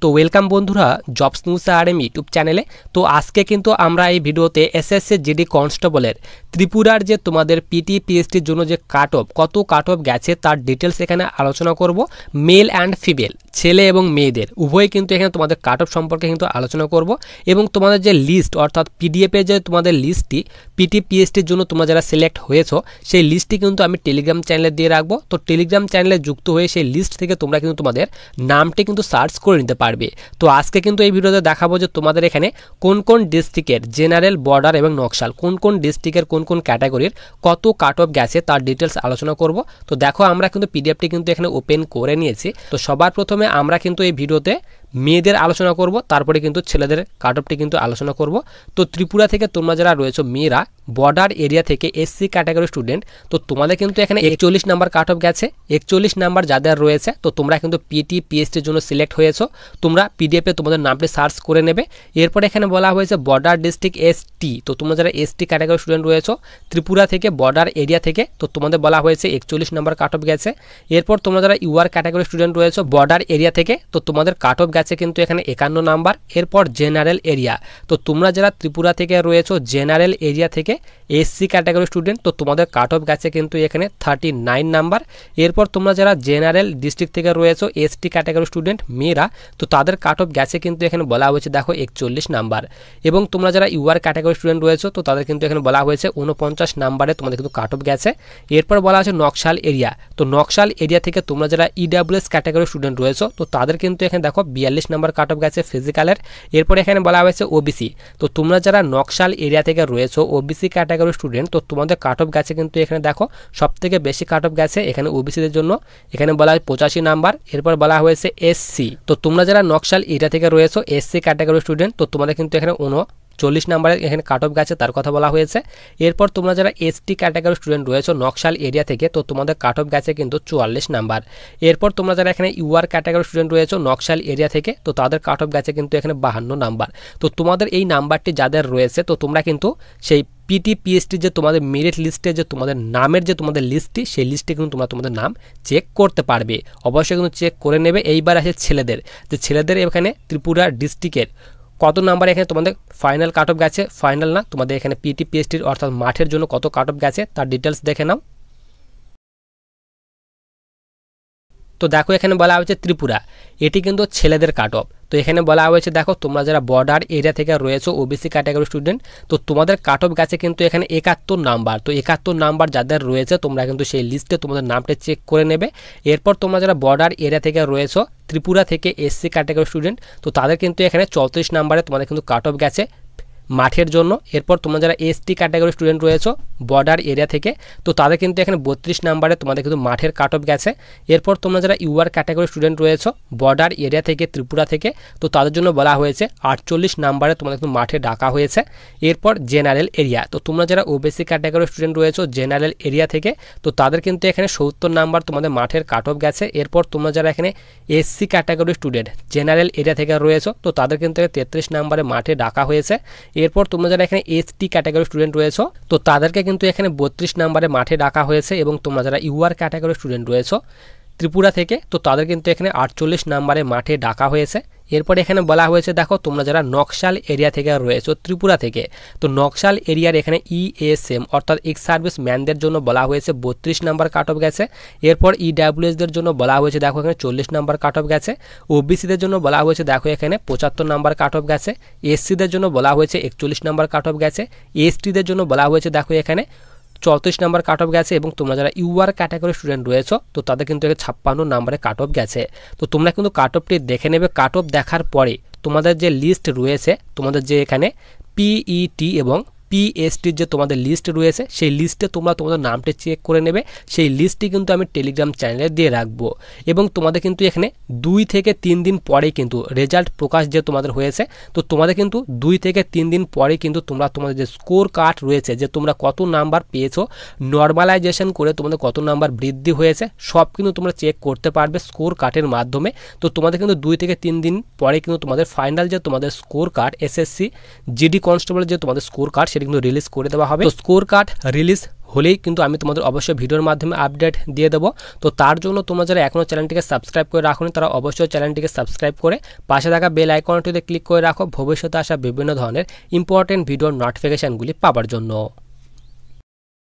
তো ওয়েলকাম বন্ধুরা jobs news RM YouTube চ্যানেলে। তো আজকে কিন্তু আমরা এই ভিডিওতে এসএসসি জিডি কনস্টেবলের ত্রিপুরার যে তোমাদের পিটি পিএসটির জন্য যে কাট অফ কত কাট অফ গেছে তার ডিটেলস এখানে আলোচনা করব। মেল অ্যান্ড ফিমেল ছেলে এবং মেয়েদের উভয় কিন্তু এখানে তোমাদের কাট অফ সম্পর্কে কিন্তু আলোচনা করব এবং তোমাদের যে লিস্ট অর্থাৎ পিডিএফের যে তোমাদের লিস্টটি পিটি পিএসটির জন্য তোমরা যারা সিলেক্ট হয়েছো সেই লিস্টটি কিন্তু আমি টেলিগ্রাম চ্যানেলে দিয়ে রাখবো। তো টেলিগ্রাম চ্যানেলে যুক্ত হয়ে সেই লিস্ট থেকে তোমরা কিন্তু তোমাদের নামটি কিন্তু সার্চ করে নিতে পারবে। তো আজকে কিন্তু এই ভিডিওতে দেখাবো যে তোমাদের এখানে কোন কোন ডিস্ট্রিক্টের জেনারেল, বর্ডার এবং নকশাল কোন কোন ডিস্ট্রিক্টের কোন কোন ক্যাটাগরির কত কাট অফ গেছে তার ডিটেলস আলোচনা করব। তো দেখো আমরা কিন্তু পিডিএফটি কিন্তু এখানে ওপেন করে নিয়েছি। তো সবার প্রথমে আমরা কিন্তু এই ভিডিওতে মেয়েদের আলোচনা করব, তারপরে কিন্তু ছেলেদের কাট অফটি কিন্তু আলোচনা করব। তো ত্রিপুরা থেকে তোমরা যারা রয়েছে মেয়েরা বর্ডার এরিয়া থেকে এসসি ক্যাটাগরি স্টুডেন্ট, তো তোমাদের কিন্তু এখানে 41 নাম্বার কাট অফ গেছে। 41 নাম্বার যাদের রয়েছে তো তোমরা কিন্তু পিটি পিএসটির জন্য সিলেক্ট হয়েছো। তোমরা পিডিএফে তোমাদের নামটি সার্চ করে নেবে। এরপর এখানে বলা হয়েছে বর্ডার ডিস্ট্রিক্ট এসটি, তো তোমরা যারা এসটি ক্যাটাগরি স্টুডেন্ট রয়েছো ত্রিপুরা থেকে বর্ডার এরিয়া থেকে, তো তোমাদের বলা হয়েছে 41 নাম্বার কাট অফ গেছে। এরপর তোমরা যারা ইউআর ক্যাটাগরি স্টুডেন্ট রয়েছো বর্ডার এরিয়া থেকে, তো তোমাদের কাট অফ গেছে কিন্তু এখানে 51 নাম্বার। এরপর জেনারেল এরিয়া, তো তোমরা যারা ত্রিপুরা থেকে রয়েছো জেনারেল এরিয়া থেকে এসসি ক্যাটাগরি স্টুডেন্ট, তো তোমাদের কাট অফ গেছে কিন্তু এখানে 39 নাম্বার। এরপর তোমরা যারা জেনারেল ডিস্ট্রিক্ট থেকে রয়েছো এসটি ক্যাটাগরি স্টুডেন্ট মেয়েরা, তো তাদের কাট অফ গেছে কিন্তু এখানে বলা হয়েছে দেখো 41 নাম্বার। এবং তোমরা যারা ইউআর ক্যাটাগরি স্টুডেন্ট রয়েছো তো তাদের কিন্তু এখানে বলা হয়েছে 49 নাম্বারে তোমাদের কিন্তু কাট অফ গেছে। এরপর বলা আছে নকশাল এরিয়া, তো নকশাল এরিয়া থেকে তোমরা যারা ইডাব্লিউএস ক্যাটাগরি স্টুডেন্ট রয়েছো তো তাদের কিন্তু এখানে দেখো 42 নাম্বার কাট অফ গেছে ফিজিক্যালের। এরপর এখানে বলা হয়েছে ওবিসি, তো তোমরা যারা নকশাল এরিয়া থেকে রয়েছো ওবিসি ক্যাটাগরি স্টুডেন্ট, তো তোমাদের কাট অফ গেছে কিন্তু এখানে দেখো সব থেকে বেশি কাট অফ গেছে এখানে ওবিসিদের জন্য, এখানে বলা হয় 85 নাম্বার। এরপর বলা হয়েছে এসসি, তো তোমরা যারা নকশাল এরিয়া থেকে রয়েছো এসসি ক্যাটাগরি স্টুডেন্ট, তো তোমাদের কিন্তু এখানে 40 নাম্বারে এখানে কাট অফ গেছে তার কথা বলা হয়েছে। এরপর তোমরা যারা এসটি ক্যাটাগরি স্টুডেন্ট রয়েছো নকশাল এরিয়া থেকে, তো তোমাদের কাট অফ গেছে কিন্তু 44 নাম্বার। এরপর তোমরা যারা এখানে ইউআর ক্যাটাগরি স্টুডেন্ট রয়েছো নকশাল এরিয়া থেকে, তো তাদের কাট অফ গেছে কিন্তু এখানে 52 নাম্বার। তো তোমাদের এই নাম্বারটি যাদের রয়েছে তো তোমরা কিন্তু সেই পিটি পিএসটি যে তোমাদের মেরিট লিস্টে যে তোমাদের নামের যে তোমাদের লিস্টটি সেই লিস্টে কিন্তু তোমরা তোমাদের নাম চেক করতে পারবে। অবশ্যই কিন্তু চেক করে নেবে। এইবার আছে ছেলেদের, যে ছেলেদের এখানে ত্রিপুরা ডিস্ট্রিক্টের কত নাম্বার এখানে তোমাদের ফাইনাল কাট অফ গেছে, ফাইনাল না তোমাদের এখানে পিটি পিএসটির অর্থাৎ মাঠের জন্য কত কাট অফ গেছে তার ডিটেলস দেখে নাও। তো দেখো এখানে বলা হয়েছে ত্রিপুরা, এটি কিন্তু ছেলেদের কাট অফ। তো এখানে বলা হয়েছে দেখো তোমরা যারা বর্ডার এরিয়া থেকে রয়েছো ওবিসি ক্যাটাগরি স্টুডেন্ট, তো তোমাদের কাট অফ গেছে কিন্তু এখানে 71 নাম্বার। তো 71 নাম্বার যাদের রয়েছে তোমরা কিন্তু সেই লিস্টে তোমাদের নামটা চেক করে নেবে। এরপর তোমরা যারা বর্ডার এরিয়া থেকে রয়েছো ত্রিপুরা থেকে এসসি ক্যাটাগরি স্টুডেন্ট, তো তাদের কিন্তু এখানে 34 নাম্বারে তোমাদের কিন্তু কাট অফ গেছে মাঠের জন্য। এরপর তোমরা যারা এসটি ক্যাটাগরি স্টুডেন্ট রয়েছো বর্ডার এরিয়া থেকে, তো তাদের কিন্তু এখানে 32 নাম্বারে তোমাদের কিন্তু মাঠের কাট অফ গেছে। এরপর তোমরা যারা ইউআর ক্যাটাগরি স্টুডেন্ট রয়েছো বর্ডার এরিয়া থেকে ত্রিপুরা থেকে, তো তাদের জন্য বলা হয়েছে 48 নাম্বারে তোমাদের কিন্তু মাঠে ডাকা হয়েছে। এরপর জেনারেল এরিয়া, তো তোমরা যারা ওবিসি ক্যাটাগরি স্টুডেন্ট রয়েছো জেনারেল এরিয়া থেকে, তো তাদের কিন্তু এখানে 70 নাম্বার তোমাদের মাঠের কাট অফ গেছে। এরপর তোমরা যারা এখানে SC category student general area থেকে রয়েছো তো তাদের কিন্তু 33 নাম্বারে মাঠে ডাকা হয়েছে। এরপর তোমরা যারা এখানে এসটি ক্যাটাগরি স্টুডেন্ট রয়েছো তো তাদেরকে কিন্তু এখানে 32 নাম্বারে মাঠে ডাকা হয়েছে। এবং তোমরা যারা ইউআর ক্যাটাগরি স্টুডেন্ট রয়েছো ত্রিপুরা থেকে, তো তাদের কিন্তু এখানে 48 নাম্বারে মাঠে ডাকা হয়েছে। এরপর এখানে বলা হয়েছে দেখো তোমরা যারা নকশাল এরিয়া থেকে রয়েছো ত্রিপুরা থেকে, তো নকশাল এরিয়ার এখানে ইএসএম অর্থাৎ এক্স সার্ভিস ম্যানদের জন্য বলা হয়েছে 32 নাম্বার কাট অফ গেছে। এরপর ইডাব্লিউএসদের জন্য বলা হয়েছে দেখো এখানে 40 নাম্বার কাট অফ গেছে। ওবিসিদের জন্য বলা হয়েছে দেখো এখানে 75 নাম্বার কাট অফ গেছে। এসসিদের জন্য বলা হয়েছে 41 নাম্বার কাট অফ গেছে। এসটিদের জন্য বলা হয়েছে দেখো এখানে 34 নাম্বার কাট অফ গেছে। এবং তোমরা যারা ইউআর ক্যাটাগরি স্টুডেন্ট রয়েছো তো তাদের কিন্তু 56 নাম্বারে কাট অফ গেছে। তো তোমরা কিন্তু কাট অফটি দেখে নেবে। কাট অফ দেখার পরে তোমাদের যে লিস্ট রয়েছে তোমাদের যে এখানে পিইটি এবং পিএসটির যে তোমাদের লিস্ট রয়েছে সেই লিস্টে তোমরা তোমাদের নামটা চেক করে নেবে। সেই লিস্টটি কিন্তু আমি টেলিগ্রাম চ্যানেলে দিয়ে রাখবো। এবং তোমাদের কিন্তু এখানে 2 থেকে 3 দিন পরে কিন্তু রেজাল্ট প্রকাশ যে তোমাদের হয়েছে, তো তোমাদের কিন্তু 2 থেকে 3 দিন পরে কিন্তু তোমরা তোমাদের যে স্কোর কার্ড রয়েছে যে তোমরা কত নাম্বার পেয়েছো, নর্মালাইজেশন করে তোমাদের কত নাম্বার বৃদ্ধি হয়েছে সব কিন্তু তোমরা চেক করতে পারবে স্কোর কার্ডের মাধ্যমে। তো তোমাদের কিন্তু 2 থেকে 3 দিন পরে কিন্তু তোমাদের ফাইনাল যে তোমাদের score card SSC GD constable যে তোমাদের স্কোর কার্ড সেটা কিন্তু রিলিজ করে দেওয়া হবে। তো স্কোর কার্ড রিলিজ হলেই কিন্তু আমি তোমাদের অবশ্যই ভিডিওর মাধ্যমে আপডেট দিয়ে দেবো। তো তার জন্য তোমরা যারা এখনও চ্যানেলটিকে সাবস্ক্রাইব করে রাখোনি তারা অবশ্যই চ্যানেলটিকে সাবস্ক্রাইব করে পাশে থাকা বেল আইকনটিতে ক্লিক করে রাখো ভবিষ্যতে আসা বিভিন্ন ধরনের ইম্পর্টেন্ট ভিডিওর নোটিফিকেশানগুলি পাওয়ার জন্য।